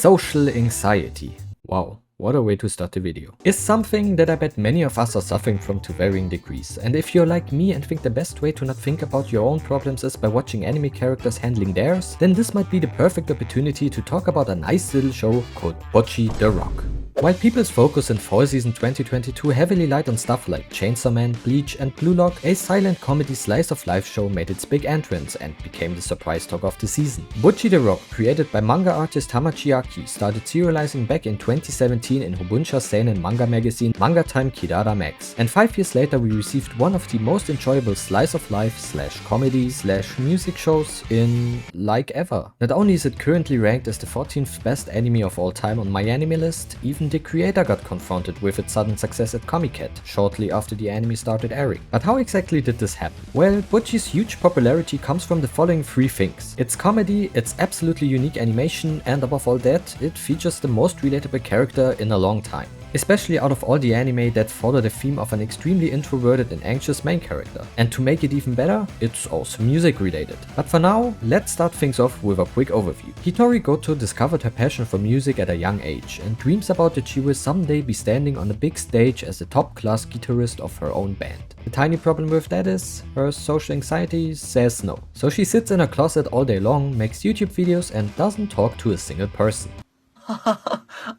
Social anxiety. Wow, what a way to start the video. Is something that I bet many of us are suffering from to varying degrees. And if you're like me and think the best way to not think about your own problems is by watching anime characters handling theirs, then this might be the perfect opportunity to talk about a nice little show called Bocchi The Rock. While people's focus in fall season 2022 heavily lied on stuff like Chainsaw Man, Bleach and Blue Lock, a silent comedy slice of life show made its big entrance and became the surprise talk of the season. Bocchi The Rock, created by manga artist Hamachiaki, started serializing back in 2017 in Hobunsha seinen manga magazine Manga Time Kirara Max, and 5 years later we received one of the most enjoyable slice of life / comedy / music shows in like ever. Not only is it currently ranked as the 14th best anime of all time on my anime list, even the creator got confronted with its sudden success at Comic-Con shortly after the anime started airing. But how exactly did this happen? Well, Bocchi's huge popularity comes from the following 3 things. It's comedy, it's absolutely unique animation, and above all that, it features the most relatable character in a long time. Especially out of all the anime that follow the theme of an extremely introverted and anxious main character. And to make it even better, it's also music related. But for now, let's start things off with a quick overview. Hitori Goto discovered her passion for music at a young age and dreams about that she will someday be standing on a big stage as a top class guitarist of her own band. The tiny problem with that is, her social anxiety says no. So she sits in her closet all day long, makes YouTube videos and doesn't talk to a single person.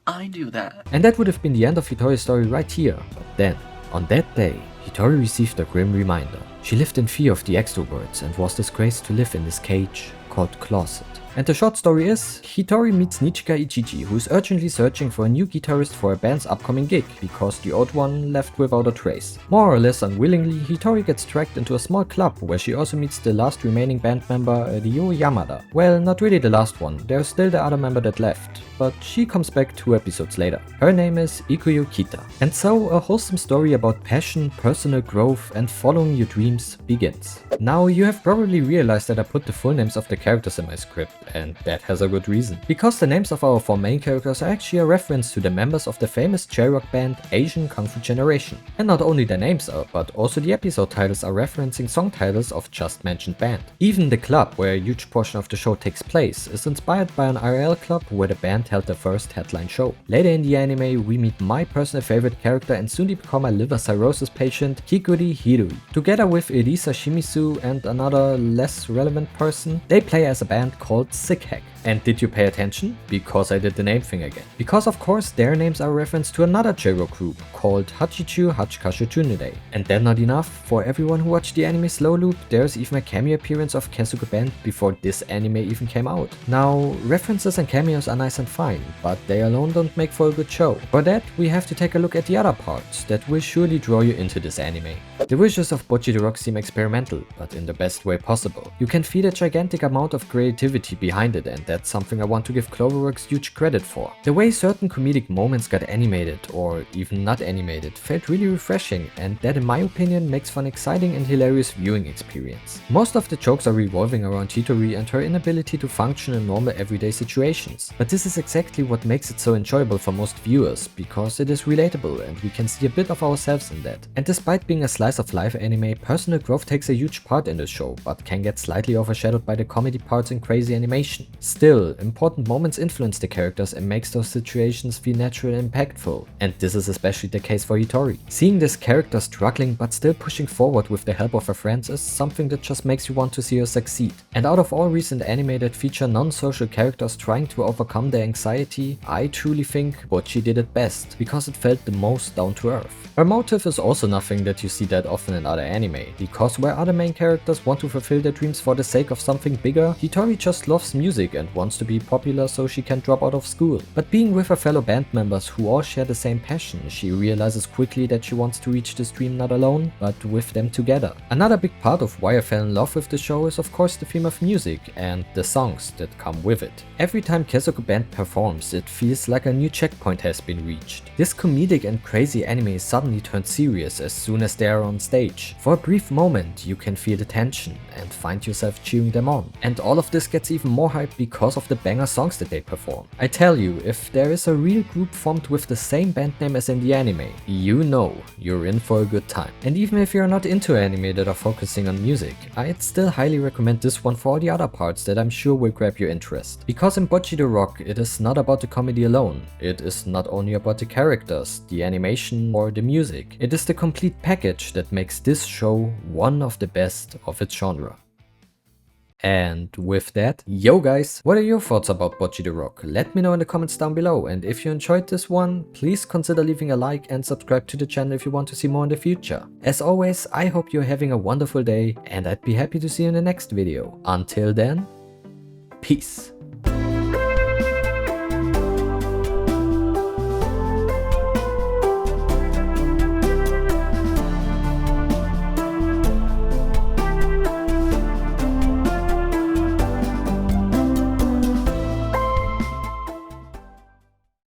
I do that. And that would have been the end of Hitori's story right here. But then, on that day, Hitori received a grim reminder. She lived in fear of the extroverts and was disgraced to live in this cage called closet. And the short story is, Hitori meets Nichika Ichiji, who is urgently searching for a new guitarist for a band's upcoming gig, because the old one left without a trace. More or less unwillingly, Hitori gets dragged into a small club, where she also meets the last remaining band member, Ryo Yamada. Well, not really the last one, there's still the other member that left, but she comes back 2 episodes later. Her name is Ikuyo Kita. And so, a wholesome story about passion, personal growth and following your dreams begins. Now, you have probably realized that I put the full names of the characters in my script, and that has a good reason. Because the names of our 4 main characters are actually a reference to the members of the famous J-rock band Asian Kung Fu Generation. And not only their names are, but also the episode titles are referencing song titles of just mentioned band. Even the club, where a huge portion of the show takes place, is inspired by an IRL club where the band held their first headline show. Later in the anime, we meet my personal favorite character and soon to become a liver cirrhosis patient, Kikuri Hirui. Together with Elisa Shimizu and another less relevant person, they play as a band called Sick Hack. And did you pay attention? Because I did the name thing again. Because of course their names are a reference to another J-rock group called Hachichu Hachikashu Tsunade. And then not enough, for everyone who watched the anime Slow Loop, there's even a cameo appearance of Keisuke Band before this anime even came out. Now, references and cameos are nice and fine, but they alone don't make for a good show. For that, we have to take a look at the other parts that will surely draw you into this anime. The visuals of Bocchi The Rock seem experimental, but in the best way possible. You can feel a gigantic amount of creativity behind it, and that's something I want to give Cloverworks huge credit for. The way certain comedic moments got animated, or even not animated, felt really refreshing, and that in my opinion makes for an exciting and hilarious viewing experience. Most of the jokes are revolving around Hitori and her inability to function in normal everyday situations, but this is exactly what makes it so enjoyable for most viewers, because it is relatable and we can see a bit of ourselves in that. And despite being a slice of life anime, personal growth takes a huge part in the show, but can get slightly overshadowed by the comedy parts and crazy animation. Still, important moments influence the characters and makes those situations feel natural and impactful, and this is especially the case for Hitori. Seeing this character struggling but still pushing forward with the help of her friends is something that just makes you want to see her succeed. And out of all recent anime that feature non-social characters trying to overcome their anxiety, I truly think Bocchi did it best, because it felt the most down to earth. Her motive is also nothing that you see that often in other anime, because where other main characters want to fulfill their dreams for the sake of something bigger, Hitori just loves music and wants to be popular so she can drop out of school. But being with her fellow band members who all share the same passion, she realizes quickly that she wants to reach this dream not alone, but with them together. Another big part of why I fell in love with the show is of course the theme of music and the songs that come with it. Every time Keisuke Band performs, it feels like a new checkpoint has been reached. This comedic and crazy anime suddenly turns serious as soon as they are on stage. For a brief moment, you can feel the tension and find yourself cheering them on. And all of this gets even even more hyped because of the banger songs that they perform. I tell you, if there is a real group formed with the same band name as in the anime, you know you're in for a good time. And even if you're not into anime that are focusing on music, I'd still highly recommend this one for all the other parts that I'm sure will grab your interest. Because in Bocchi The Rock, it is not about the comedy alone. It is not only about the characters, the animation, or the music. It is the complete package that makes this show one of the best of its genre. And with that, yo guys, what are your thoughts about Bocchi The Rock? Let me know in the comments down below, and if you enjoyed this one, please consider leaving a like and subscribe to the channel if you want to see more in the future. As always, I hope you're having a wonderful day, and I'd be happy to see you in the next video. Until then, peace.